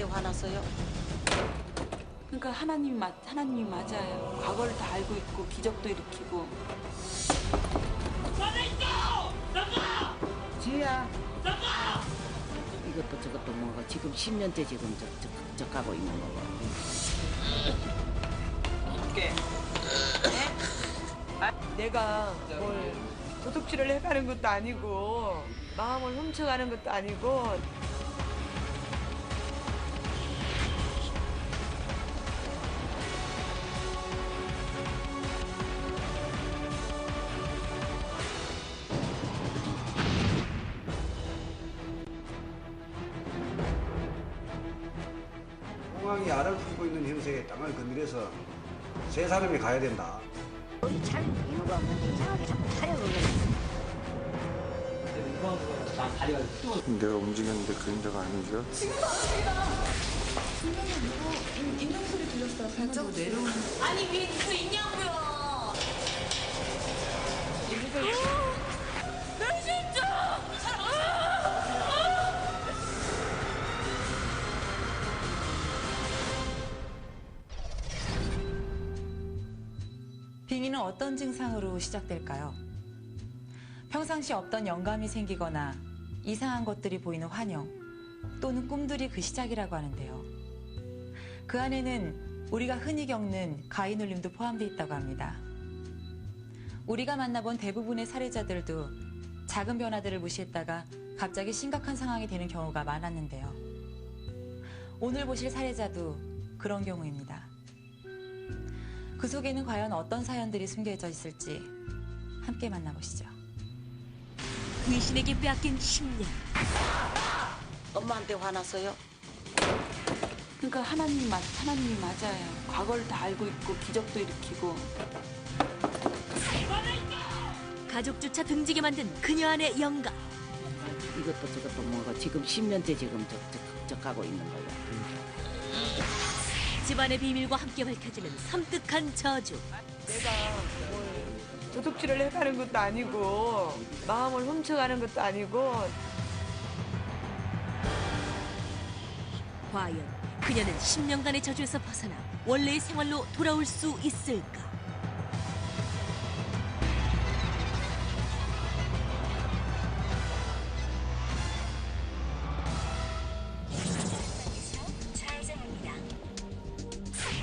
엄마한테 화났어요? 그러니까 하나님이 맞아요. 과거를 다 알고 있고 기적도 일으키고. 지혜야. 이것도 저것도 뭐가 지금 10년째 지금 적하고 있는 거고. 내가 뭘 도둑질을 해가는 것도 아니고 마음을 훔쳐가는 것도 아니고 공항이 알을 품고 있는 형세의 땅을 건드려서 세 사람이 가야 된다. 여기 잘 이유가 없는데 이상하게 자꾸 타려고 내가 움직였는데 그림자가 안 움직여? 있는 소리 들렸어요. 발자국 내려오는. 아니 위에 누구 있냐고요. 내 진짜. 빙의는 어떤 증상으로 시작될까요? 평상시 없던 영감이 생기거나 이상한 것들이 보이는 환영 또는 꿈들이 그 시작이라고 하는데요. 그 안에는 우리가 흔히 겪는 가위눌림도 포함되어 있다고 합니다. 우리가 만나본 대부분의 살해자들도 작은 변화들을 무시했다가 갑자기 심각한 상황이 되는 경우가 많았는데요. 오늘 보실 살해자도 그런 경우입니다. 그 속에는 과연 어떤 사연들이 숨겨져 있을지 함께 만나보시죠. 귀신에게 빼앗긴 10년. 엄마한테 화났어요? 그러니까 하나님이 맞아요. 과거를 다 알고 있고 기적도 일으키고. 가족조차 등지게 만든 그녀 안의 영감. 이것도 저것도 뭐가 지금 10년째 지금 적하고 있는 거야. 집안의 비밀과 함께 밝혀지는 섬뜩한 저주. 내가 뭘 도둑질을 해가는 것도 아니고 마음을 훔쳐가는 것도 아니고 과연 그녀는 10년간의 저주에서 벗어나 원래의 생활로 돌아올 수 있을까?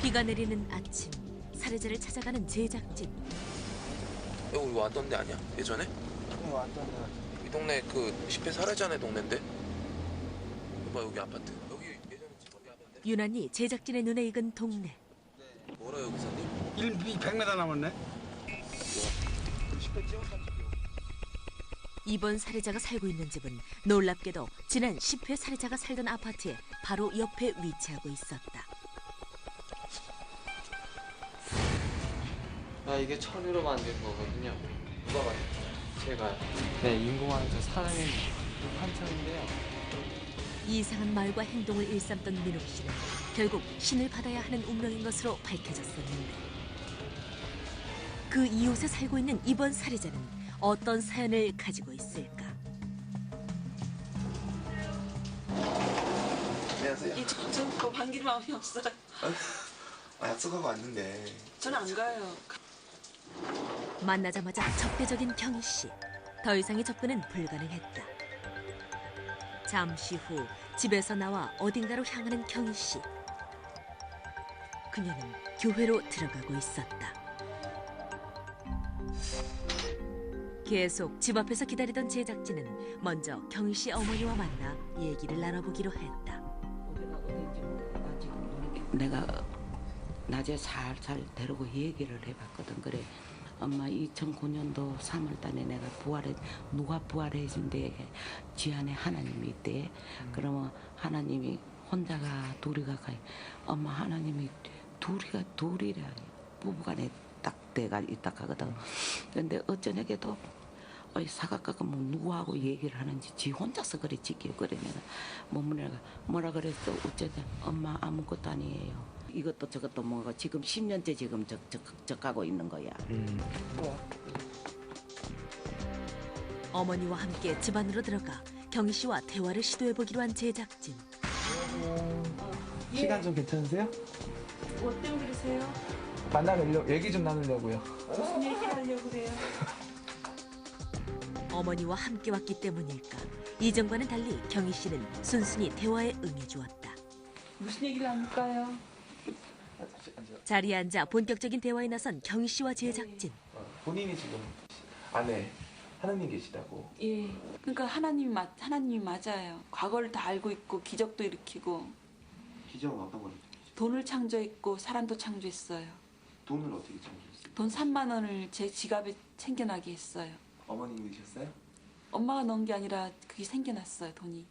비가 내리는 아침, 살해자를 찾아가는 제작진. 우리 왔던 데 아니야? 예전에? 왔던 데. 이 동네 그 10회 살해자네 동네인데? 봐 여기 아파트. 여기 예전에 집 어디 아파트? 유난히 제작진의 눈에 익은 동네. 뭐라 여기 사님? 100m 남았네. 10회 찍었다. 이번 살해자가 살고 있는 집은 놀랍게도 지난 10회 살해자가 살던 아파트의 바로 옆에 위치하고 있었다. 이게 천으로 만든 거거든요. 누가 만들었어요? 제가요. 네, 인공화학적 사람의 환청인데요. 이상한 말과 행동을 일삼던 민옥 씨는 결국 신을 받아야 하는 운명인 것으로 밝혀졌었는데 그 이웃에 살고 있는 이번 살해자는 어떤 사연을 가지고 있을까? 안녕하세요. 이 저거 반길 마음이 없어요. 약속하고 왔는데. 저는 안 가요. 만나자마자 적대적인 경희 씨. 더 이상의 접근은 불가능했다. 잠시 후 집에서 나와 어딘가로 향하는 경희 씨. 그녀는 교회로 들어가고 있었다. 계속 집 앞에서 기다리던 제작진은 먼저 경희 씨 어머니와 만나 얘기를 나눠보기로 했다. 내가 낮에 살살 데리고 얘기를 해봤거든. 그래, 엄마 2009년도 3월달에 내가 누가 부활해 준대. 지 안에 하나님이 있대. 그러면 하나님이 혼자가 둘이가 가요. 엄마 하나님이 둘이라 부부간에 딱 대가 있다 하거든. 근데 어쩌냐게도 사각가가 뭐 누구하고 얘기를 하는지 지 혼자서 그래 지키고 그래. 내가 뭐라 그랬어. 어쩌냐 엄마 아무것도 아니에요. 이것도 저것도 뭐가 지금 10년째 지금 적하고 있는 거야. 어머니와 함께 집 안으로 들어가 경희 씨와 대화를 시도해보기로 한 제작진. 시간 좀 괜찮으세요? 뭐 때문에 그러세요? 만나려고 얘기 좀 나누려고요. 무슨 얘기 하려고 그래요? 어머니와 함께 왔기 때문일까. 이전과는 달리 경희 씨는 순순히 대화에 응해주었다. 무슨 얘기를 할까요? 자리에 앉아 본격적인 대화에 나선 경희 씨와 제작진. 본인이 지금 안에 하나님 계시다고. 예. 그러니까 하나님이 맞아요. 과거를 다 알고 있고 기적도 일으키고. 기적은 어떤 거죠? 돈을 창조했고 사람도 창조했어요. 돈을 어떻게 찾으셨어요? 돈 3만 원을 제 지갑에 챙겨나게 했어요. 어머님이셨어요? 엄마가 넣은 게 아니라 그게 생겨났어요, 돈이.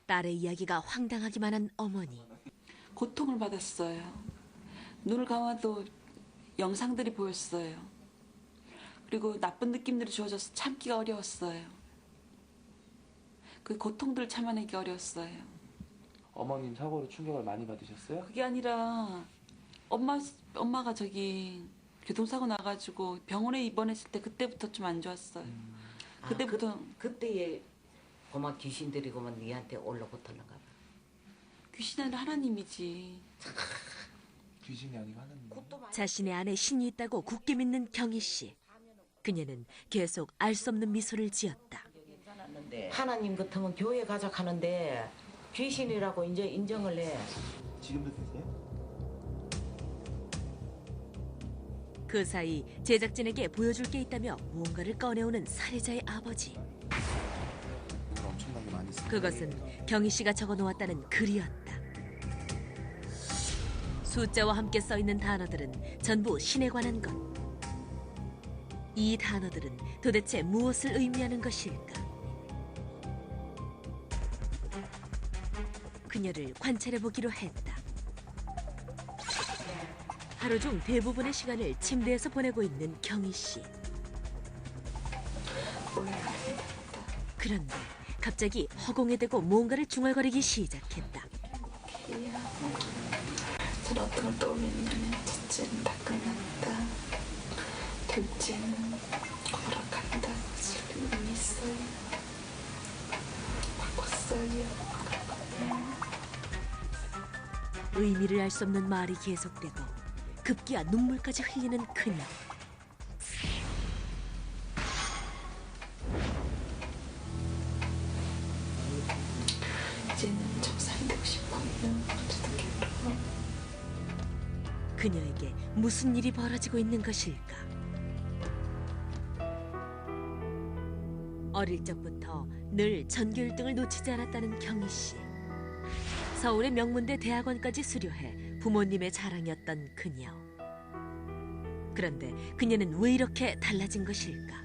딸의 이야기가 황당하기만 한 어머니. 고통을 받았어요. 눈을 감아도 영상들이 보였어요. 그리고 나쁜 느낌들이 주어져서 참기가 어려웠어요. 그 고통들을 참아내기 어려웠어요. 어머님 사고로 충격을 많이 받으셨어요? 그게 아니라 엄마가 저기 교통사고 나가지고 병원에 입원했을 때 그때부터 좀 안 좋았어요. 그때부터 그때에 고마 귀신들이 고만 니한테 올라붙었는가 봐. 귀신이 아니라 하나님이지. 귀신이 아니고 하나님. 자신의 안에 신이 있다고 굳게 믿는 경희 씨. 그녀는 계속 알 수 없는 미소를 지었다. 하나님 같으면 교회 가자 하는데 귀신이라고 이제 인정을 해. 지금도 되세요? 그 사이 제작진에게 보여줄 게 있다며 무언가를 꺼내오는 살해자의 아버지. 엄청나게 많이 쓰고. 그것은 경희 씨가 적어놓았다는 글이었다. 숫자와 함께 써있는 단어들은 전부 신에 관한 것. 이 단어들은 도대체 무엇을 의미하는 것일까? 그녀를 관찰해보기로 했다. 하루 중 대부분의 시간을 침대에서 보내고 있는 경희 씨. 그런데 갑자기 허공에 대고 뭔가를 중얼거리기 시작했다. 전 어떤 걸 떠올리냐면 첫째는 다 끝났다. 둘째는 걸어간다. 슬픔이 있어요. 바꿨어요. 의미를 알 수 없는 말이 계속되고 급기야 눈물까지 흘리는 그녀. 이제는 정상이 되고 싶어요. 어떻게 그녀에게 무슨 일이 벌어지고 있는 것일까? 어릴 적부터 늘 전교 1등을 놓치지 않았다는 경희 씨. 서울의 명문대 대학원까지 수료해 부모님의 자랑이었던 그녀. 그런데 그녀는 왜 이렇게 달라진 것일까?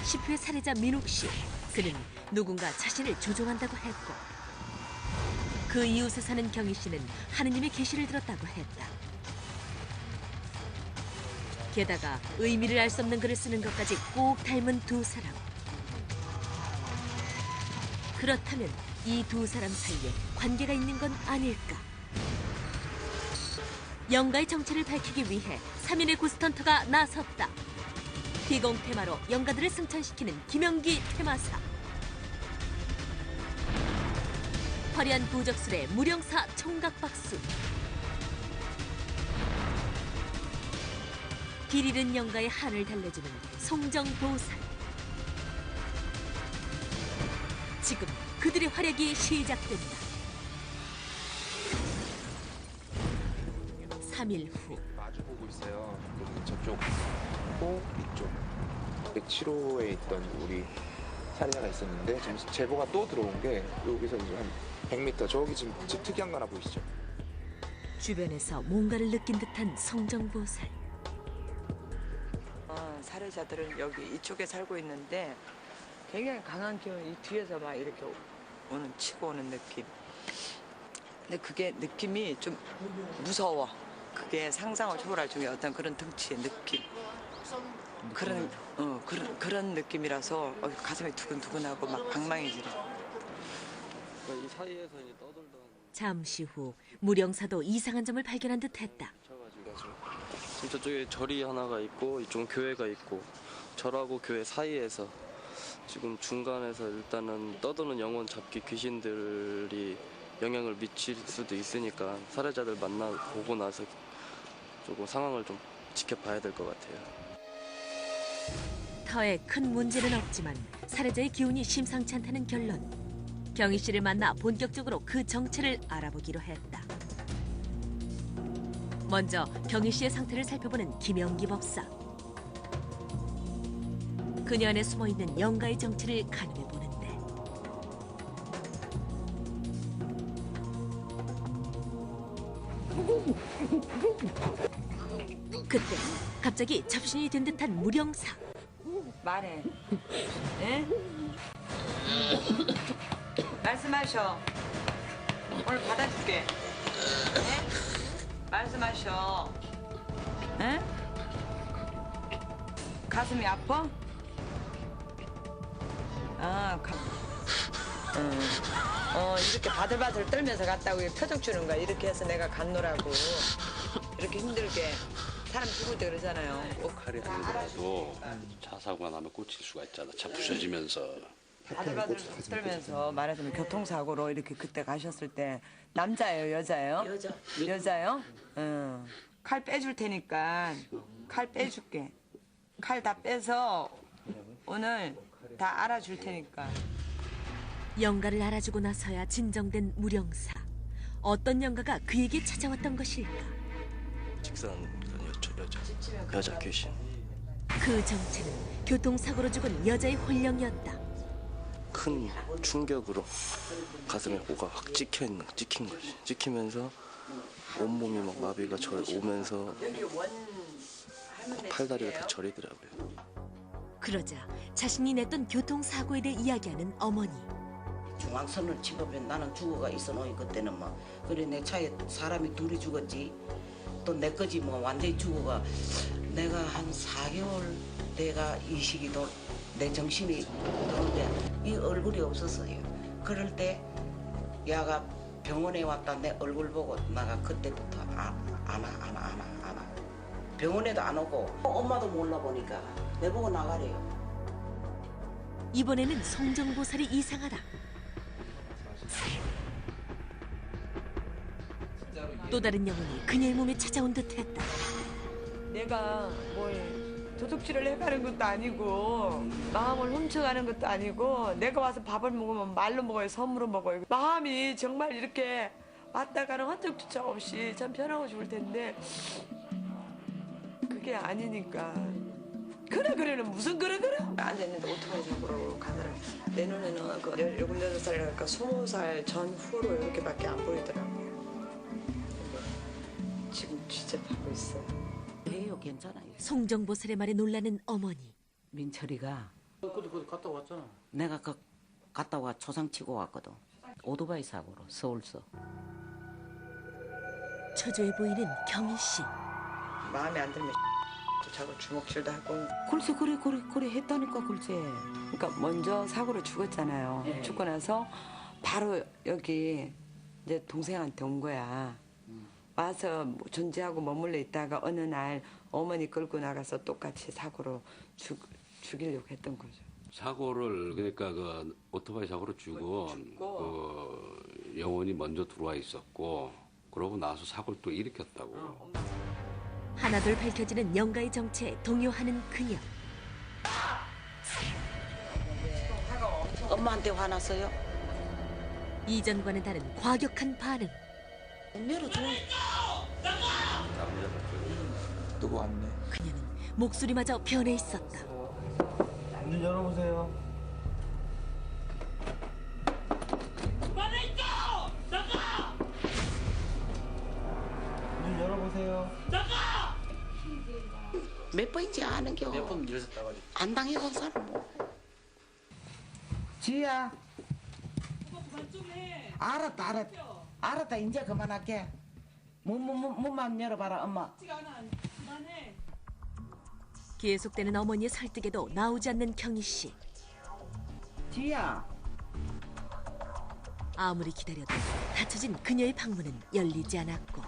10회 살해자 민옥 씨. 그는 누군가 자신을 조종한다고 했고 그 이웃에 사는 경희 씨는 하느님의 계시를 들었다고 했다. 게다가 의미를 알 수 없는 글을 쓰는 것까지 꼭 닮은 두 사람. 그렇다면 이 두 사람 사이에 관계가 있는 건 아닐까? 영가의 정체를 밝히기 위해 3인의 고스턴터가 나섰다. 비공 테마로 영가들을 승천시키는 김영기 테마사. 화려한 부적술의 무령사 총각박수. 길 잃은 영가의 한을 달래주는 송정보살. 지금 그들의 활약이 시작된다. 3일 후 마주보고 있어요. 저쪽 또 이쪽 107호에 있던 우리 살인자가 있었는데 지금 제보가 또 들어온 게 여기서 이제 한 100m 저기 지금 집 특이한 거 하나 보이시죠? 주변에서 뭔가를 느낀 듯한 송정보살. 살해자들은 여기 이쪽에 살고 있는데 굉장히 강한 기운이 이 뒤에서 막 이렇게 치고 오는 느낌. 근데 그게 느낌이 좀 무서워. 그게 상상을 초월할 중에 어떤 그런 등치의 느낌. 그런 느낌이라서 가슴이 두근두근하고 막 방망이질해. 이 사이에서 이제 떠돌던. 잠시 후 무령사도 이상한 점을 발견한 듯했다. 지금 저쪽에 절이 하나가 있고 이쪽은 교회가 있고 절하고 교회 사이에서 지금 중간에서 일단은 떠도는 영혼 잡기 귀신들이 영향을 미칠 수도 있으니까 살해자들 보고 나서 조금 상황을 좀 지켜봐야 될 것 같아요. 터에 큰 문제는 없지만 살해자의 기운이 심상치 않다는 결론. 경희 씨를 만나 본격적으로 그 정체를 알아보기로 했다. 먼저 경희 씨의 상태를 살펴보는 김영기 법사. 그녀 안에 숨어있는 영가의 정체를 가늠해 보는데 그때 갑자기 접신이 된 듯한 무령사. 말해. 예? 말씀하셔. 오늘 받아줄게. 예? 말씀하셔. 예? 가슴이 아파? 이렇게 바들바들 떨면서 갔다고 표적 주는 거야. 이렇게 해서 내가 갔노라고. 이렇게 힘들게. 사람 죽을 때 그러잖아요. 꼭 칼이 아니더라도 차 사고가 나면 꽂힐 수가 있잖아. 차 부서지면서. 바들바들 떨면서 말하자면 교통사고로 이렇게 그때 가셨을 때 남자예요, 여자예요? 여자요? 응. 칼 빼줄 테니까 칼 빼줄게. 칼 다 빼서 오늘 다 알아줄 테니까. 영가를 알아주고 나서야 진정된 무령사. 어떤 영가가 그에게 찾아왔던 것일까? 직사한 여자 귀신. 그 정체는 교통사고로 죽은 여자의 혼령이었다. 큰 충격으로 가슴에 뭐가 확 찍힌 거지. 찍히면서 온몸이 막 마비가 오면서 팔다리가 다 저리더라고요. 그러자 자신이 냈던 교통사고에 대해 이야기하는 어머니. 중앙선을 집어면 나는 죽어가 있어 놓이 그때는 막 그래 내 차에 사람이 둘이 죽었지. 또 내 거지 뭐 완전히 죽어가 내가 한 4개월 내가 이식이도 내 정신이 드는데 이 얼굴이 없었어요. 그럴 때 야가 병원에 왔다 내 얼굴 보고 나가 그때부터 안 와. 병원에도 안 오고 엄마도 몰라 보니까 내 보고 나가래요. 이번에는 성정보살이 이상하다. 또 다른 영혼이 그녀의 몸에 찾아온 듯했다. 내가 뭘 도둑질을 해가는 것도 아니고 마음을 훔쳐가는 것도 아니고 내가 와서 밥을 먹으면 말로 먹어요, 선물로 먹어요. 마음이 정말 이렇게 왔다 가는 흔적조차 없이 참 편하고 좋을 텐데 그게 아니니까. 그래는 무슨 그래 앉아있는데 오토바이 사고로 가더라고. 내 눈에는 그 17살이니까 20살 전후로 이렇게밖에 안 보이더라고요. 근데 지금 취재하고 있어요. 해요, 괜찮아요. 송정보살의 말에 놀라는 어머니. 민철이가 그때 갔다 왔잖아. 내가 갔다 와 초상 치고 왔거든. 오토바이 사고로 서울서. 초조해 보이는 경희 씨. 마음에 안 들면 자꾸 주먹질도 하고. 글쎄 그래 했다니까 글쎄. 그러니까 먼저 사고로 죽었잖아요. 예. 죽고 나서 바로 여기 이제 동생한테 온 거야. 와서 뭐 존재하고 머물러 있다가 어느 날 어머니 끌고 나가서 똑같이 사고로 죽이려고 했던 거죠. 사고를 그러니까 그 오토바이 사고로 죽은 그 영혼이 먼저 들어와 있었고 그러고 나서 사고를 또 일으켰다고. 하나둘 밝혀지는 영가의 정체에 동요하는 그녀. 엄마한테 화났어요? 이전과는 다른 과격한 반응. 열어줘. 누구 왔네. 그녀는 목소리마저 변해 있었다. 문 열어보세요. 문 열어보세요. 몇 번인지 아는겨. 몇 번 이러셨다고 하지. 안 당해본 사람 뭐. 지희야. 알았다. 이제 그만할게. 문만 열어봐라, 엄마. 계속되는 어머니의 설득에도 나오지 않는 경희 씨. 지희야. 아무리 기다려도 닫혀진 그녀의 방문은 열리지 않았고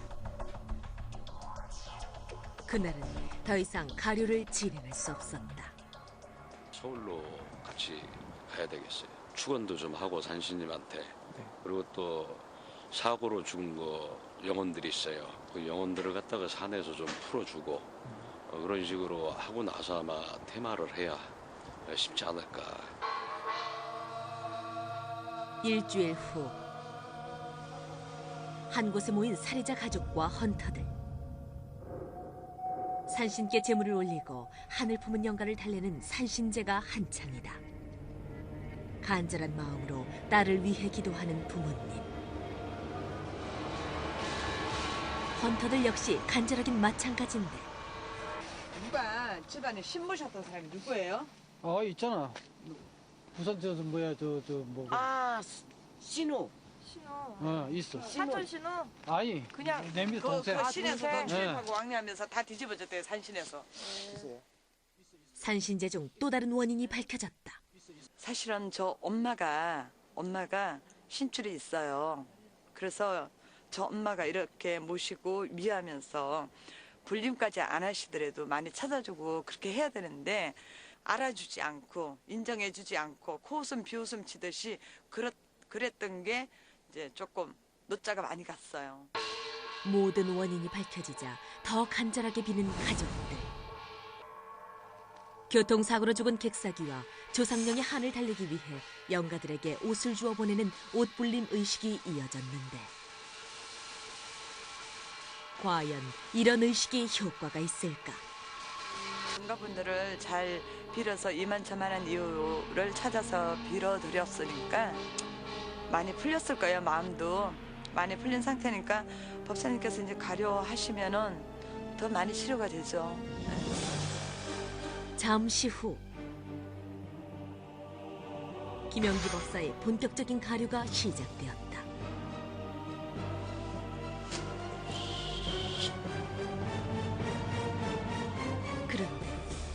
그날은 더 이상 가료를 진행할 수 없었다. 서울로 같이 가야 되겠어요. 축원도 좀 하고 산신님한테. 그리고 또 사고로 죽은 영혼들이 있어요. 그 영혼들을 갖다가 산에서 좀 풀어주고 그런 식으로 하고 나서 아마 테마를 해야 쉽지 않을까. 일주일 후 한 곳에 모인 살해자 가족과 헌터들. 산신께 제물을 올리고 하늘 품은 영가를 달래는 산신제가 한창이다. 간절한 마음으로 딸을 위해 기도하는 부모님. 헌터들 역시 간절하긴 마찬가지인데. 누가 집안에 신부셨던 사람이 누구예요? 있잖아. 부산 뭐. 신우. 있어. 사촌 신우? 아니, 그냥 내 밑에 동생. 그 신에서 네. 출입하고 왕래하면서 다 뒤집어졌대요, 산신에서. 산신제 중 또 다른 원인이 밝혀졌다. 사실은 저 엄마가 신줄이 있어요. 그래서 저 엄마가 이렇게 모시고 위하면서 불림까지 안 하시더라도 많이 찾아주고 그렇게 해야 되는데 알아주지 않고 인정해주지 않고 코웃음 비웃음 치듯이 그랬던 게 이제 조금 노자가 많이 갔어요. 모든 원인이 밝혀지자 더 간절하게 비는 가족들. 교통사고로 죽은 객사기와 조상령의 한을 달래기 위해 영가들에게 옷을 주어 보내는 옷불림 의식이 이어졌는데 과연 이런 의식이 효과가 있을까? 영가분들을 잘 빌어서 이만저만한 이유를 찾아서 빌어드렸으니까 많이 풀렸을 거예요. 마음도 많이 풀린 상태니까 법사님께서 이제 가려하시면은 더 많이 치료가 되죠. 잠시 후 김영기 법사의 본격적인 가료가 시작되었다. 그런데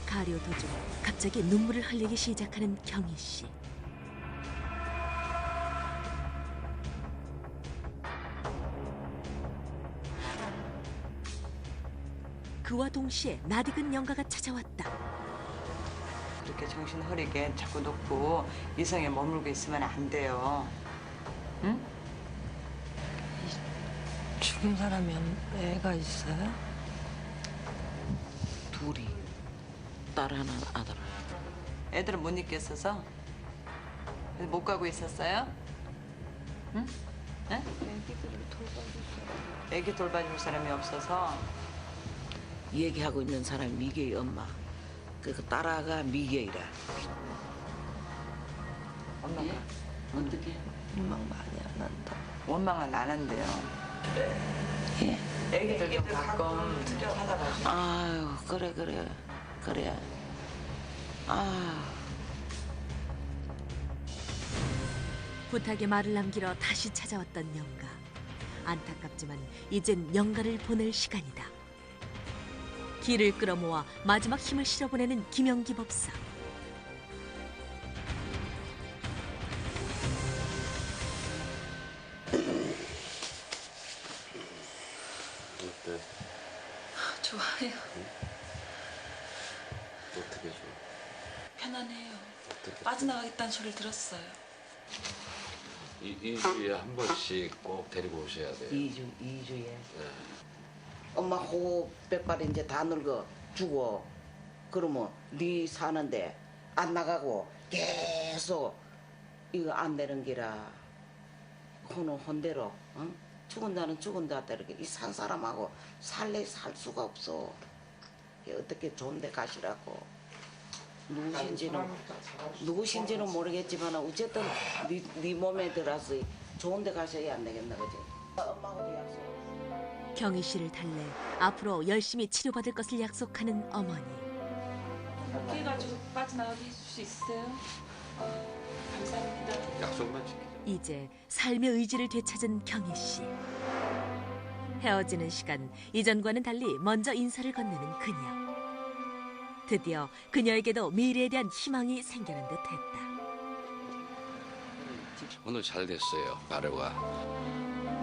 가료 도중 갑자기 눈물을 흘리기 시작하는 경희 씨. 그와 동시에 낯익은 영가가 찾아왔다. 그렇게 정신 흐리게 자꾸 놓고 이성에 머물고 있으면 안 돼요. 응? 죽인 사람이 애가 있어요? 둘이. 딸 하나, 아들 하나. 애들은 못 있겠어서 그래서 못 가고 있었어요? 응? 응? 애기 돌봐줄 사람이 없어서 얘기하고 있는 사람이 미개의 엄마. 그 딸아가 미개이라. 엄마가 어떻게? 원망 많이 안 한다. 원망을 안 한대요. 예. 애기들 좀 가끔 찾아가지고. 아유, 그래. 아. 부탁의 말을 남기러 다시 찾아왔던 영가. 안타깝지만 이젠 영가를 보낼 시간이다. 길을 끌어모아 마지막 힘을 실어보내는 김영기 법사. 어때? 좋아요. 어떻게 좋아? 편안해요. 어떻게? 빠져나가겠다는 소리를 들었어요. 이 주에 한 번씩 꼭 데리고 오셔야 돼요. 2주에. 네. 엄마 호백발 이제 다 늙어 죽어. 그러면 네 사는데 안 나가고 계속 이거 안 되는 기라. 혼은 혼대로. 응? 죽은 자는 죽은 자한테 이렇게 이 산 사람하고 살 수가 없어. 어떻게 좋은 데 가시라고. 누구신지는 모르겠지만 어쨌든 네 몸에 들어서 좋은 데 가셔야 안 되겠나 그지? 엄마하고도 약속. 경희 씨를 달래 앞으로 열심히 치료받을 것을 약속하는 어머니. 그래가지고 빠져나가게 해줄 수 있어요? 감사합니다. 약속만 지키자. 이제 삶의 의지를 되찾은 경희 씨. 헤어지는 시간 이전과는 달리 먼저 인사를 건네는 그녀. 드디어 그녀에게도 미래에 대한 희망이 생기는 듯했다. 오늘 잘 됐어요. 가루가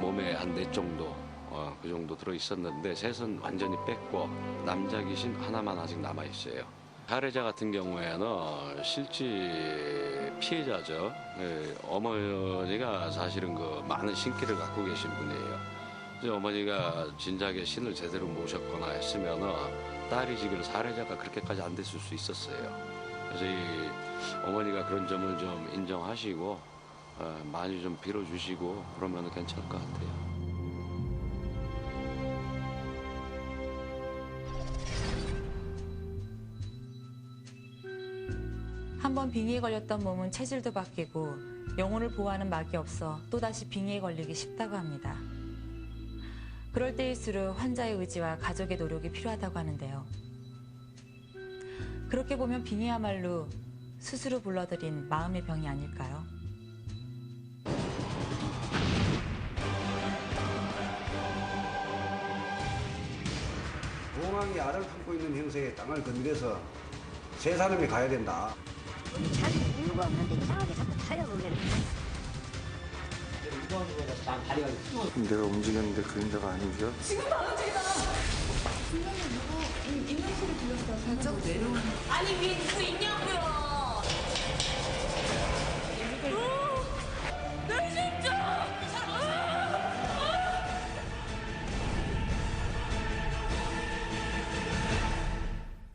몸에 한 4 정도 그 정도 들어 있었는데 셋은 완전히 뺐고 남자 귀신 하나만 아직 남아 있어요. 가해자 같은 경우에는 실제 피해자죠. 어머니가 사실은 그 많은 신기를 갖고 계신 분이에요. 그래서 어머니가 진작에 신을 제대로 모셨거나 했으면은 딸이 지금 살해자가 그렇게까지 안 됐을 수 있었어요. 그래서 이 어머니가 그런 점을 좀 인정하시고 많이 좀 빌어주시고 그러면 괜찮을 것 같아요. 한번 빙의에 걸렸던 몸은 체질도 바뀌고 영혼을 보호하는 막이 없어 또다시 빙의에 걸리기 쉽다고 합니다. 그럴 때일수록 환자의 의지와 가족의 노력이 필요하다고 하는데요. 그렇게 보면 빙의야말로 스스로 불러들인 마음의 병이 아닐까요? 공항이 알을 품고 있는 형세의 땅을 건드려서 세 사람이 가야 된다. 잘 이유가 없는데 이상하게 자꾸 달려보면 내가 움직였는데 그림자가 안 움직여? 지금 다 움직이잖아. 분명히 누구 있는 소리 들렸어. 발자국 내려오는. 아니 위에 누구 있냐?